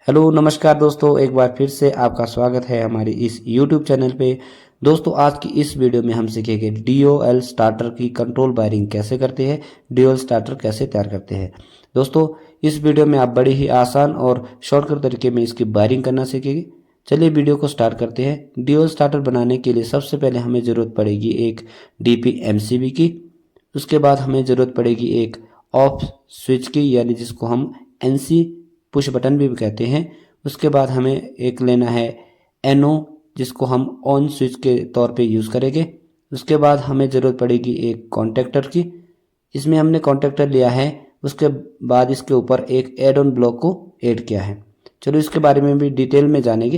Hello नमस्कार दोस्तों, एक बार फिर से आपका स्वागत है हमारी इस YouTube चैनल पे। दोस्तों आज की इस वीडियो में हम सीखेंगे DOL स्टार्टर की कंट्रोल वायरिंग कैसे करते हैं, DOL स्टार्टर कैसे तैयार करते हैं। दोस्तों इस वीडियो में आप बड़ी ही आसान और शॉर्टकट तरीके में इसकी वायरिंग करना सीखेंगे। चलिए वीडियो को स्टार्ट करते हैं। DOL स्टार्टर बनाने के लिए सबसे पहले हमें ज़रूरत पड़ेगी एक DP MCB की। उसके बाद हमें ज़रूरत पड़ेगी एक ऑफ स्विच की, यानी जिसको हम NC पुश बटन भी कहते हैं। उसके बाद हमें एक लेना है NO, जिसको हम ऑन स्विच के तौर पे यूज़ करेंगे। उसके बाद हमें ज़रूरत पड़ेगी एक कॉन्टेक्टर की। इसमें हमने कॉन्टेक्टर लिया है। उसके बाद इसके ऊपर एक एड ऑन ब्लॉक को ऐड किया है। चलो इसके बारे में भी डिटेल में जानेंगे।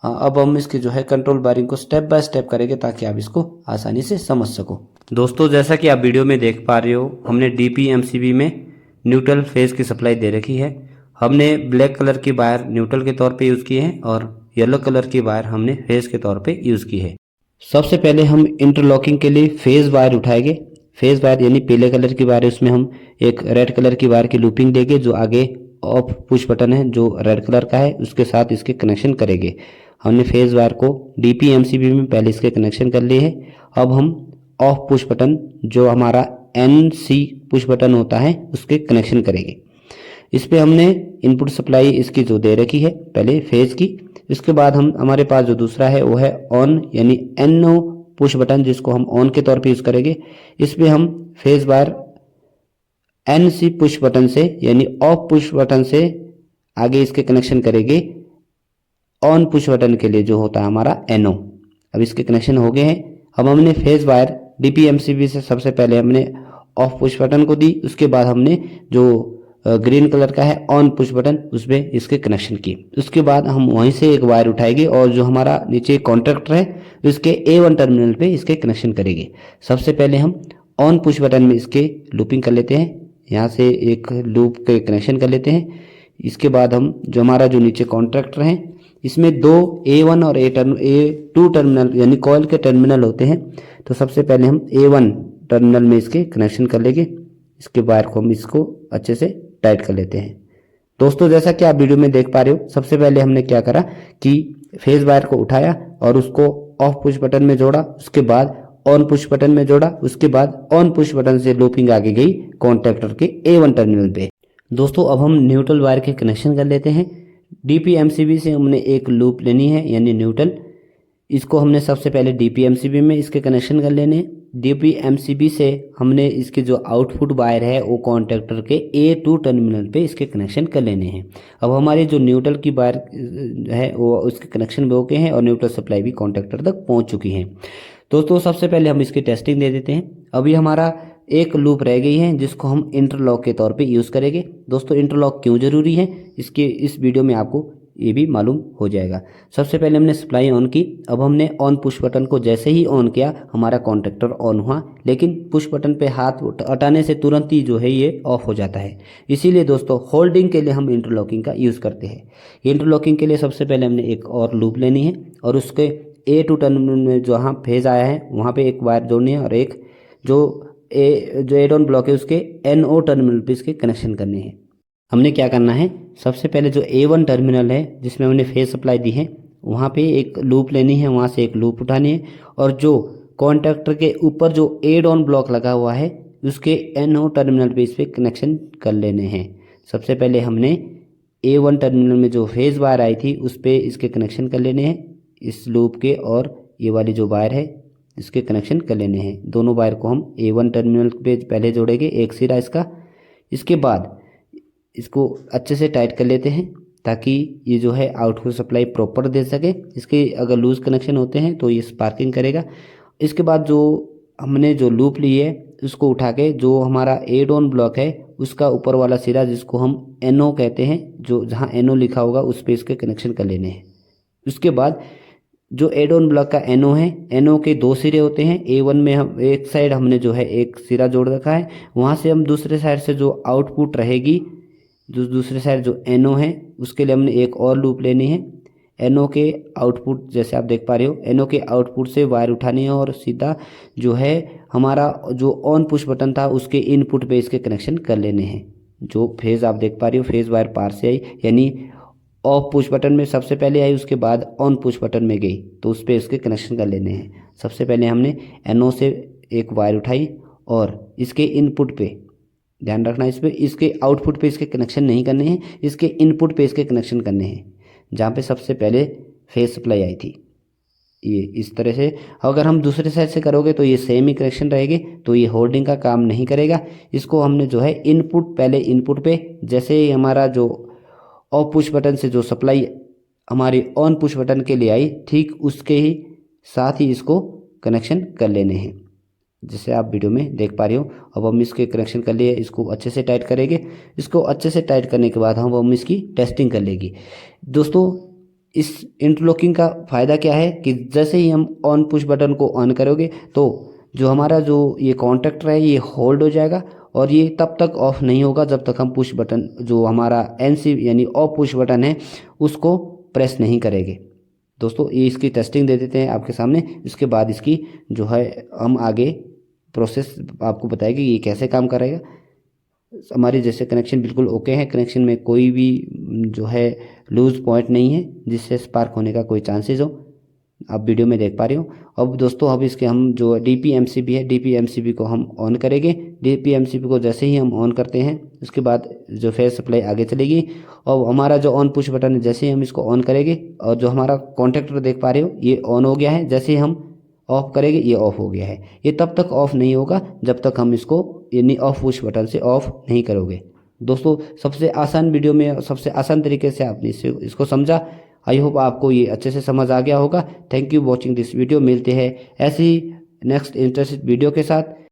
अब हम इसकी जो है कंट्रोल वायरिंग को स्टेप बाय स्टेप करेंगे ताकि आप इसको आसानी से समझ सको। दोस्तों जैसा कि आप वीडियो में देख पा रहे हो, हमने DP MCB में न्यूट्रल फेज की सप्लाई दे रखी है। हमने ब्लैक कलर की वायर न्यूट्रल के तौर पे यूज़ की है और येलो कलर की वायर हमने फेज के तौर पे यूज़ की है। सबसे पहले हम इंटरलॉकिंग के लिए फेज वायर उठाएंगे। फेज वायर यानी पीले कलर की वायर है, उसमें हम एक रेड कलर की वायर की लूपिंग देंगे जो आगे ऑफ पुश बटन है जो रेड कलर का है उसके साथ इसके कनेक्शन करेंगे। हमने फेज वायर को DP MCB में पहले इसके कनेक्शन कर लिए है। अब हम ऑफ पुश बटन जो हमारा NC पुश बटन होता है उसके कनेक्शन करेंगे। इस पे हमने इनपुट सप्लाई इसकी जो दे रखी है पहले फेज की। इसके बाद हम हमारे पास जो दूसरा है वो है ऑन यानी NO पुश बटन, जिसको हम ऑन के तौर पे यूज़ करेंगे। इस पे हम phase wire NC push button से यानी ऑफ पुश बटन से आगे इसके कनेक्शन करेंगे ऑन पुश बटन के लिए जो होता है हमारा NO। अब इसके कनेक्शन हो गए हैं। अब हमने फेज वायर DP MCB से सबसे पहले हमने ऑफ पुश बटन को दी। उसके बाद हमने जो ग्रीन कलर का है ऑन पुश बटन उसमें इसके कनेक्शन किए। उसके बाद हम वहीं से एक वायर उठाएंगे और जो हमारा नीचे कॉन्ट्रैक्टर है उसके A1 टर्मिनल पे इसके कनेक्शन करेंगे। सबसे पहले हम ऑन पुश बटन में इसके लूपिंग कर लेते हैं, यहाँ से एक लूप के कनेक्शन कर लेते हैं। इसके बाद हम जो हमारा जो नीचे कॉन्ट्रैक्टर है इसमें दो A1 और A2 टर्मिनल यानी कॉइल के टर्मिनल होते हैं। तो सबसे पहले हम A1 टर्मिनल में इसके कनेक्शन कर लेंगे। इसके वायर को हम इसको अच्छे से टाइट कर लेते हैं। दोस्तों जैसा कि आप वीडियो में देख पा रहे हो, सबसे पहले हमने क्या करा कि फेज वायर को उठाया और उसको ऑफ पुश बटन में जोड़ा। उसके बाद ऑन पुश बटन में जोड़ा। उसके बाद ऑन पुश बटन से लूपिंग आगे गई कॉन्टैक्टर के A1 टर्मिनल पे। दोस्तों अब हम न्यूट्रल वायर के कनेक्शन कर लेते हैं। DP MCB से हमने एक लूप लेनी है यानी न्यूट्रल। इसको हमने सबसे पहले DP MCB में इसके कनेक्शन कर लेने हैं। DP MCB से हमने इसके जो आउटपुट वायर है वो कॉन्टैक्टर के A2 टर्मिनल पे इसके कनेक्शन कर लेने हैं। अब हमारे जो न्यूट्रल की वायर है वो उसके कनेक्शन भी हो गए हैं और न्यूट्रल सप्लाई भी कॉन्टैक्टर तक पहुंच चुकी है। दोस्तों सबसे पहले हम इसकी टेस्टिंग दे देते हैं। अभी हमारा एक लूप रह गई है जिसको हम इंटरलॉक के तौर पे यूज़ करेंगे। दोस्तों इंटरलॉक क्यों ज़रूरी है इसके इस वीडियो में आपको ये भी मालूम हो जाएगा। सबसे पहले हमने सप्लाई ऑन की। अब हमने ऑन पुश बटन को जैसे ही ऑन किया हमारा कॉन्टैक्टर ऑन हुआ, लेकिन पुश बटन पे हाथ हटाने से तुरंत ही जो है ये ऑफ हो जाता है। इसीलिए दोस्तों होल्डिंग के लिए हम इंटरलॉकिंग का यूज़ करते हैं। इंटरलॉकिंग के लिए सबसे पहले हमने एक और लूप लेनी है और उसके A2 टर्मिनल में जहाँ फेज आया है वहाँ पे एक वायर जोड़नी है और एक जो एड ऑन ब्लॉक है उसके NO टर्मिनल पे इसके कनेक्शन करने हैं। हमने क्या करना है, सबसे पहले जो A1 टर्मिनल है जिसमें हमने फेज सप्लाई दी है वहाँ पे एक लूप लेनी है, वहाँ से एक लूप उठानी है और जो कॉन्टैक्टर के ऊपर जो एड ऑन ब्लॉक लगा हुआ है उसके NO टर्मिनल पे इस पर कनेक्शन कर लेने हैं। सबसे पहले हमने A1 टर्मिनल में जो फेज वायर आई थी उस पर इसके कनेक्शन कर लेने हैं इस लूप के, और ये वाली जो वायर है इसके कनेक्शन कर लेने हैं। दोनों वायर को हम A1 टर्मिनल पे पहले जोड़ेंगे एक सिरा इसका। इसके बाद इसको अच्छे से टाइट कर लेते हैं ताकि ये जो है आउटपुट सप्लाई प्रॉपर दे सके। इसके अगर लूज कनेक्शन होते हैं तो ये स्पार्किंग करेगा। इसके बाद जो हमने जो लूप ली है उसको उठा के जो हमारा एड ऑन ब्लॉक है उसका ऊपर वाला सिरा जिसको हम NO कहते हैं, जो जहाँ NO लिखा होगा उस पर इसके कनेक्शन कर लेने हैं। उसके बाद जो एड ऑन ब्लॉक का NO है, NO के दो सिरे होते हैं। A1 में हम एक साइड हमने जो है एक सिरा जोड़ रखा है, वहाँ से हम दूसरे साइड से जो आउटपुट रहेगी जो दूसरे साइड जो NO है उसके लिए हमने एक और लूप लेनी है। NO के आउटपुट जैसे आप देख पा रहे हो NO के आउटपुट से वायर उठानी है और सीधा जो है हमारा जो ऑन पुश बटन था उसके इनपुट पे इसके कनेक्शन कर लेने हैं। जो फेज़ आप देख पा रहे हो फेज़ वायर पार से आई यानी ऑफ पुश बटन में सबसे पहले आई, उसके बाद ऑन पुश बटन में गई, तो उस पर इसके कनेक्शन कर लेने हैं। सबसे पहले हमने NO से एक वायर उठाई और इसके इनपुट पे ध्यान रखना, इस पे इसके आउटपुट पे इसके कनेक्शन नहीं करने हैं, इसके इनपुट पे इसके कनेक्शन करने हैं, जहाँ पे सबसे पहले फेज सप्लाई आई थी। ये इस तरह से, अगर हम दूसरे साइड से करोगे तो ये सेम ही कनेक्शन रहेगी, तो ये होल्डिंग का काम नहीं करेगा। इसको हमने जो है इनपुट, पहले इनपुट पे जैसे ही हमारा जो ऑफ पुश बटन से जो सप्लाई हमारी ऑन पुश बटन के लिए आई, ठीक उसके ही साथ ही इसको कनेक्शन कर लेने हैं, जैसे आप वीडियो में देख पा रहे हो। अब हम इसके कनेक्शन कर लिए, इसको अच्छे से टाइट करेंगे। इसको अच्छे से टाइट करने के बाद हम इसकी टेस्टिंग कर लेंगे। दोस्तों, इस इंटरलॉकिंग का फ़ायदा क्या है कि जैसे ही हम ऑन पुश बटन को ऑन करोगे तो जो हमारा जो ये कॉन्टैक्टर है ये होल्ड हो जाएगा, और ये तब तक ऑफ नहीं होगा जब तक हम पुश बटन, जो हमारा NC यानी ऑफ पुश बटन है, उसको प्रेस नहीं करेंगे। दोस्तों, ये इसकी टेस्टिंग दे देते हैं आपके सामने। इसके बाद इसकी जो है हम आगे प्रोसेस आपको बताएगी ये कैसे काम करेगा। हमारी जैसे कनेक्शन बिल्कुल ओके है, कनेक्शन में कोई भी जो है लूज पॉइंट नहीं है जिससे स्पार्क होने का कोई चांसेस हो, आप वीडियो में देख पा रहे हो। अब दोस्तों, अब इसके हम जो DPMCB है, DPMCB को हम ऑन करेंगे। DPMCB को जैसे ही हम ऑन करते हैं, उसके बाद जो फेज सप्लाई आगे चलेगी। और हमारा जो ऑन पुश बटन है, जैसे ही हम इसको ऑन करेंगे, और जो हमारा कॉन्टैक्टर देख पा रहे हो ये ऑन हो गया है, जैसे ही हम ऑफ करेंगे ये ऑफ हो गया है। ये तब तक ऑफ नहीं होगा जब तक हम इसको यानी ऑफ पुश बटन से ऑफ नहीं करोगे। दोस्तों, सबसे आसान वीडियो में सबसे आसान तरीके से आपने इसको समझा। आई होप आपको ये अच्छे से समझ आ गया होगा। Thank you watching this video. मिलते हैं ऐसी नेक्स्ट इंटरेस्टेड वीडियो के साथ।